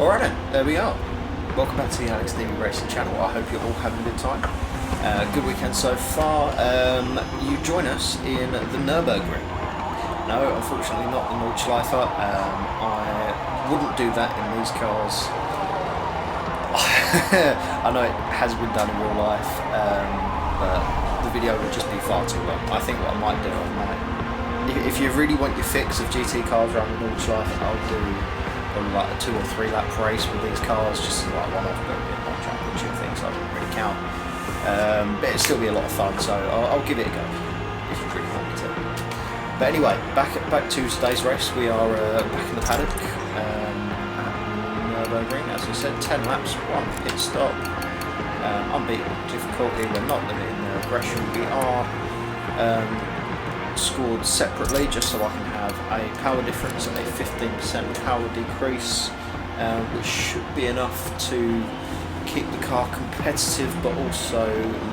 Alright then, there we are. Welcome back to the Alex Neely Racing channel. I hope you're all having a good time. Good weekend so far. You join us in the Nurburgring. No, unfortunately not the Nordschlife. I wouldn't do that in these cars. I know it has been done in real life, but the video would just be far too long. I think what I might do, if you really want your fix of GT cars around the Nordschlife, I'll do probably like a 2 or 3 lap race with these cars, just like one-off, but not championship things, so I don't really count. But it'll still be a lot of fun, so I'll give it a go if you really want me to. But anyway, back to today's race. We are back in the paddock at Nurburgring, as I said, 10 laps, 1 pit stop, unbeatable difficulty. We're not limiting their aggression. We are scored separately just so I can have a power difference and a 15% power decrease, which should be enough to keep the car competitive but also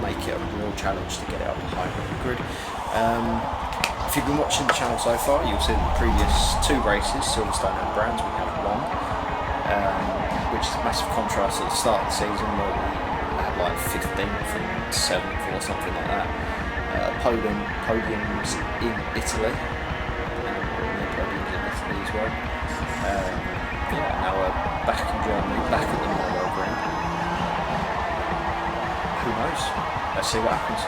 make it a real challenge to get it up high on the grid. If you've been watching the channel so far, you'll see the previous 2 races, Silverstone and Brands, we have won, which is a massive contrast at the start of the season where we had like 15th and 7th or something like that. Podiums in Italy, podiums in Italy as well. Yeah, now we're back in Germany, back at the Nurburgring. Who knows? Let's see what happens.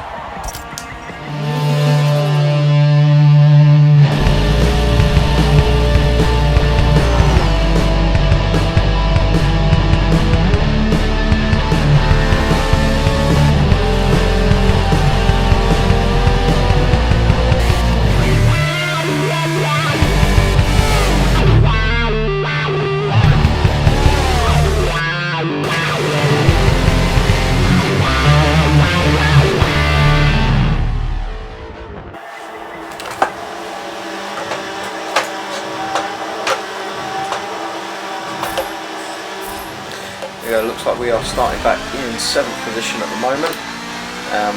Yeah, looks like we are starting back in 7th position at the moment.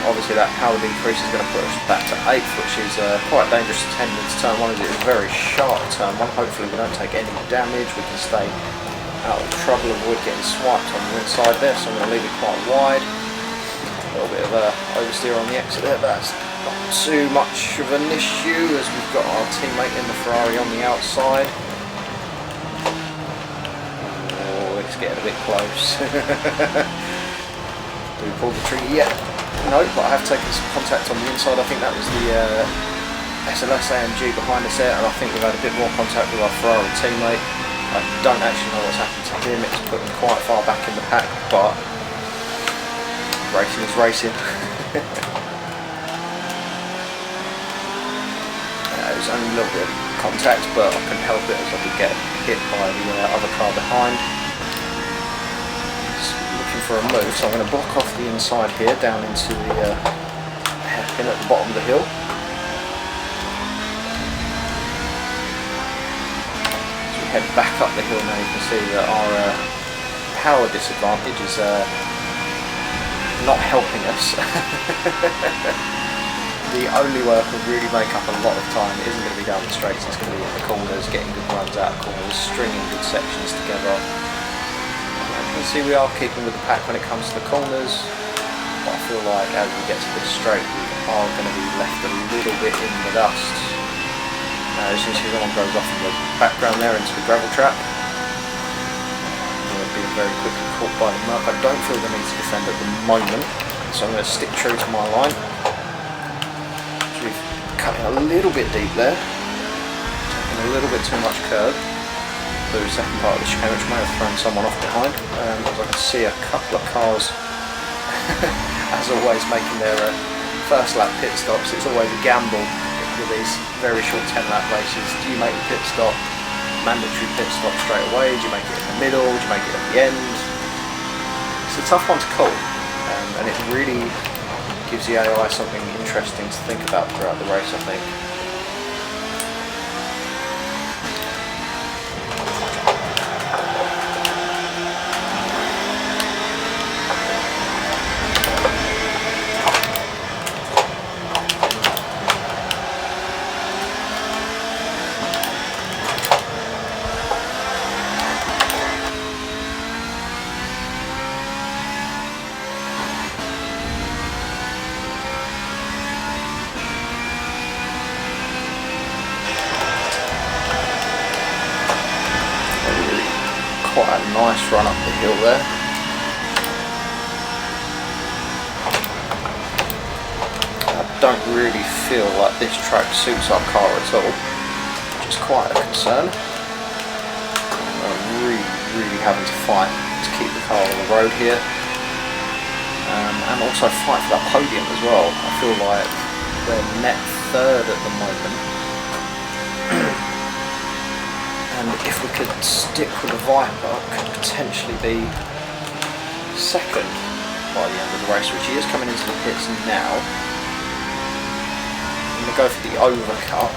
Obviously that power decrease is going to put us back to 8th, which is quite dangerous to tend into turn 1 as it is a very sharp turn 1. Hopefully we don't take any damage, we can stay out of trouble, avoid getting swiped on the inside there, so I'm going to leave it quite wide. A little bit of oversteer on the exit there, but that's not too much of an issue as we've got our teammate in the Ferrari on the outside. It's getting a bit close. Do we pull the trigger yet? No, but I have taken some contact on the inside. I think that was the SLS AMG behind us there, and I think we've had a bit more contact with our Ferrari teammate. I don't actually know what's happened to him. It's put him quite far back in the pack, but racing is racing. It was only a little bit of contact, but I couldn't help it as I could get hit by the other car behind. For a move, so I'm going to block off the inside here down into the hairpin at the bottom of the hill. As we head back up the hill now, you can see that our power disadvantage is not helping us. The only way I can really make up a lot of time isn't going to be down the straights, it's going to be in the corners, getting good runs out of corners, stringing good sections together. You can see we are keeping with the pack when it comes to the corners, but I feel like as we get to this straight we are going to be left a little bit in the dust. As you see, someone goes off in the background there into the gravel trap. We're being very quickly caught by the mud. I don't feel the need to defend at the moment, so I'm going to stick true to my line. So we've cut it a little bit deep there, taking a little bit too much curve. The second part of the chicane, which may have thrown someone off behind, as I can see a couple of cars as always making their first lap pit stops. It's always a gamble with these very short 10 lap races. Do you make the pit stop, mandatory pit stop straight away? Do you make it in the middle? Do you make it at the end? It's a tough one to call, and it really gives the AI something interesting to think about throughout the race, I think. a nice run up the hill there. I don't really feel like this track suits our car at all, which is quite a concern. I'm really having to fight to keep the car on the road here, and also fight for that podium as well. I feel like we're net third at the moment, and if we could stick with the Viper, could potentially be second by the end of the race, which he is coming into the pits now. I'm going to go for the overcut,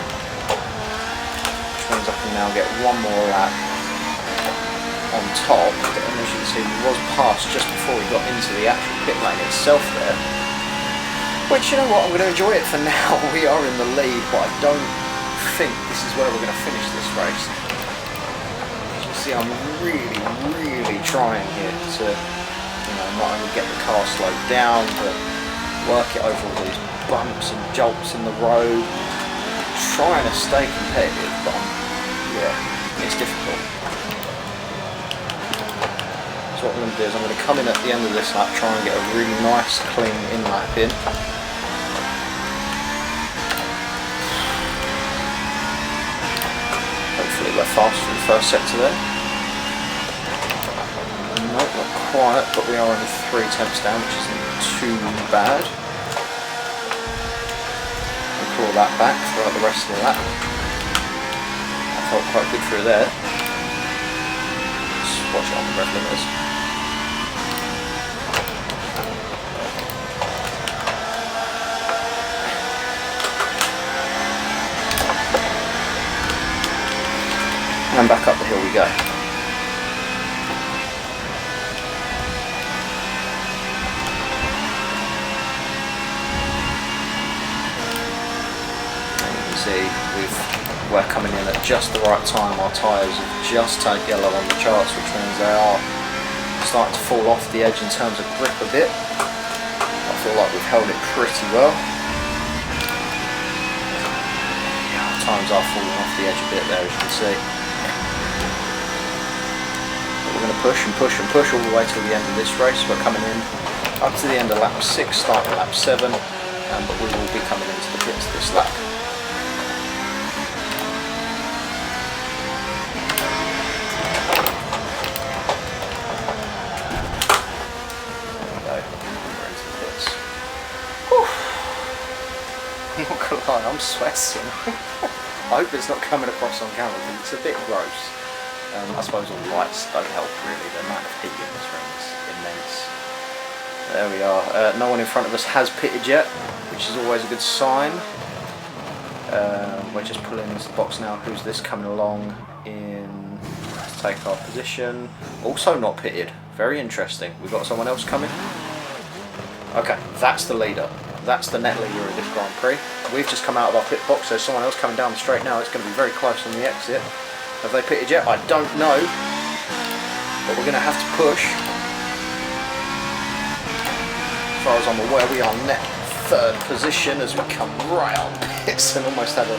which means I can now get one more lap on top, and as you can see he was passed just before he got into the actual pit lane itself there, which, you know what, I'm going to enjoy it for now. We are in the lead, but I don't think this is where we're going to finish this race. As you can see, I'm really trying here to, you know, not only get the car slowed down, but work it over all these bumps and jolts in the road, trying to stay competitive, but yeah, it's difficult. So what I'm going to do is I'm going to come in at the end of this lap, try and get a really nice clean in lap in. Hopefully we're fast for the first sector there. No, not quite, but we are only 3 tenths down, which isn't too bad. We'll claw that back throughout the rest of the lap. That felt quite good through there. Let's watch it on the rev limiters. And back up the hill we go. And you can see we're coming in at just the right time. Our tyres have just turned yellow on the charts, which means they are starting to fall off the edge in terms of grip a bit. I feel like we've held it pretty well. Our tyres are falling off the edge a bit there, as you can see. We're going to push and push and push all the way till the end of this race. We're coming in up to the end of lap 6, starting lap 7, but we will be coming into the pits this lap. There we go, we're into the pits. Whew. I'm not going to lie, I'm sweating. I hope it's not coming across on camera because it's a bit gross. I suppose all the lights don't help really, the amount of heat in this ring is immense. There we are, no one in front of us has pitted yet, which is always a good sign. We're just pulling into the box now. Who's this coming along in to take our position? Also not pitted, very interesting. We've got someone else coming. Okay, that's the leader. That's the net leader of this Grand Prix. We've just come out of our pit box, there's someone else coming down the straight now. It's going to be very close on the exit. Have they pitted yet? I don't know, but we're going to have to push. As far as I'm aware, we are net 3rd position as we come right on pits and almost had an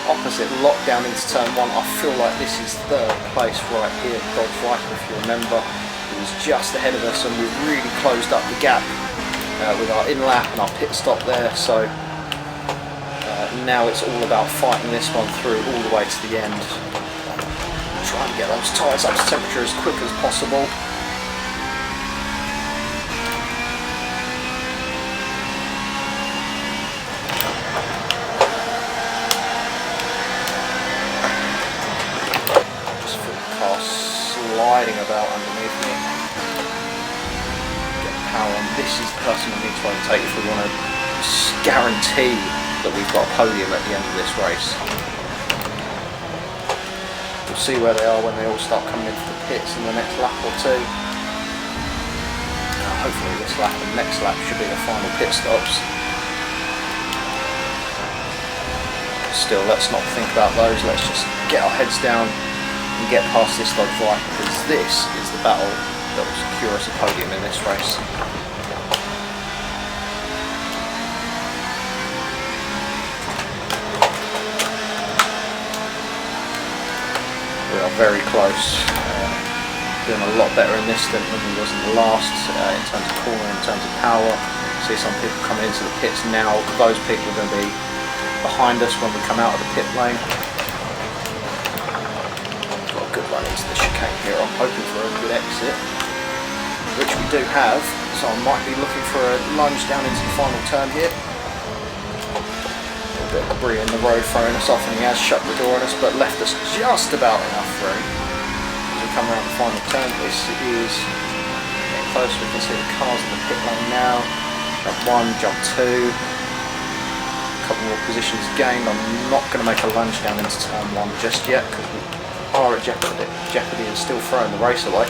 opposite lockdown into turn 1. I feel like this is 3rd place right here. Dodge Viper, if you remember, it was just ahead of us and we really closed up the gap with our in-lap and our pit stop there. So now it's all about fighting this one through all the way to the end. Try and get those tyres up to temperature as quick as possible. Just feel the car sliding about underneath me. Get the power on. This is the person we need to overtake if we want to guarantee that we've got a podium at the end of this race. We'll see where they are when they all start coming into the pits in the next lap or two. Hopefully this lap and next lap should be the final pit stops. Still, let's not think about those. Let's just get our heads down and get past this Dodge Viper, because this is the battle that will secure us a podium in this race. We are very close. doing a lot better in this than he was in the last, in terms of cornering, in terms of power. See some people coming into the pits now. Those people are going to be behind us when we come out of the pit lane. Got a good run into the chicane here. I'm hoping for a good exit, which we do have. So I might be looking for a lunge down into the final turn here. A bit of debris in the road throwing us off, and he has shut the door on us, but left us just about enough room. As we come around the final turn, this is getting closer. We can see the cars in the pit lane now. Jump 1, jump 2. A couple more positions gained. I'm not going to make a lunge down into turn 1 just yet because we are at jeopardy. Jeopardy is still throwing the race away.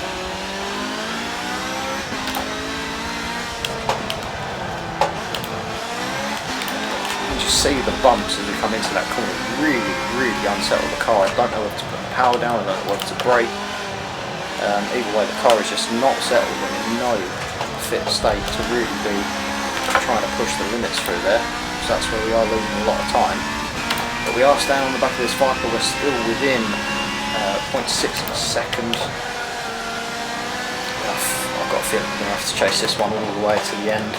See the bumps as we come into that corner really unsettle the car. I don't know whether to put the power down, I don't know whether to brake. Either way, the car is just not settled and in no fit state to really be trying to push the limits through there. So that's where we are losing a lot of time. But we are staying on the back of this Viper. We're still within 0.6 of a second. I've got a feeling we're going to have to chase this one all the way to the end.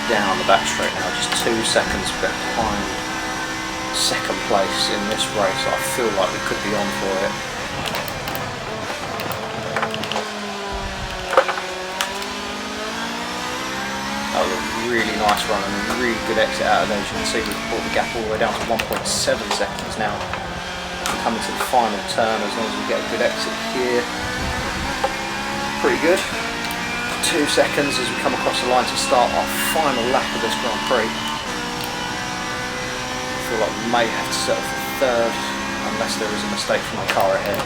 Down the back straight now, just 2 seconds behind second place in this race. I feel like we could be on for it. That was a really nice run and a really good exit out of there. As you can see, we've brought the gap all the way down to 1.7 seconds now. We come into the final turn as long as we get a good exit here. Pretty good. 2 seconds as we come across the line to start our final lap of this Grand Prix. I feel like we may have to settle for third unless there is a mistake from the car ahead.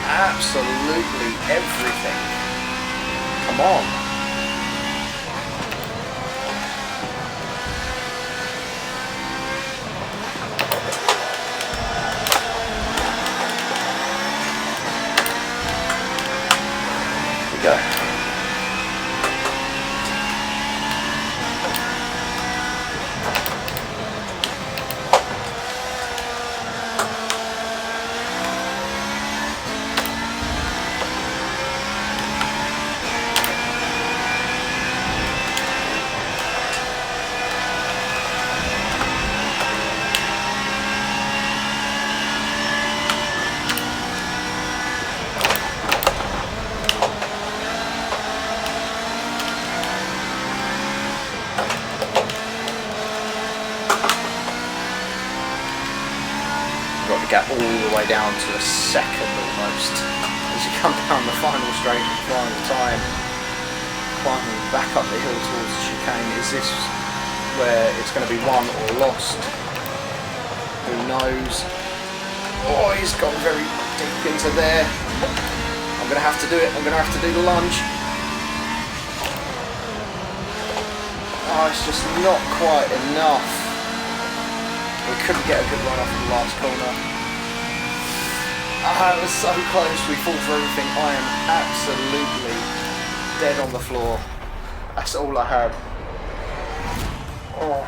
Absolutely everything. Come on. Here we go. Got the gap all the way down to a second almost. As you come down the final straight and final time, climbing back up the hill towards the chicane. Is this where it's going to be won or lost? Who knows? Oh, he's gone very deep into there. I'm going to have to do it. I'm going to have to do the lunge. Oh, it's just not quite enough. We couldn't get a good run off in the last corner. Ah, it was so close. We fought for everything. I am absolutely dead on the floor. That's all I had. Oh.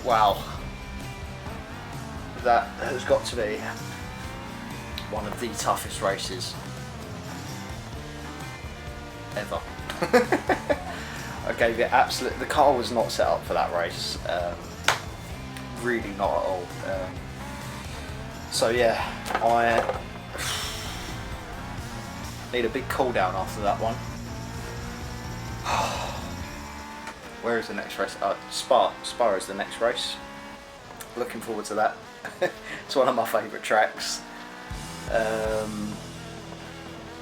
Wow. That has got to be one of the toughest races ever. I gave it absolute. The car was not set up for that race. Really not at all. So yeah, I need a big cool down after that one. Where is the next race? Spa is the next race. Looking forward to that. It's one of my favourite tracks.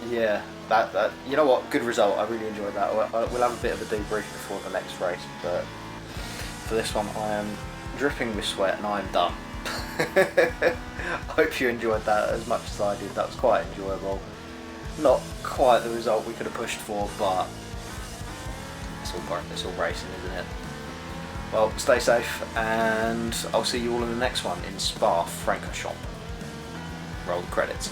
Yeah, that you know what, good result. I really enjoyed that. We'll have a bit of a debrief before the next race, but for this one I am dripping with sweat and I am done. I hope you enjoyed that as much as I did. That was quite enjoyable. Not quite the result we could have pushed for, but it's all racing, isn't it? Well, stay safe, and I'll see you all in the next one in Spa-Francorchamps. Roll the credits.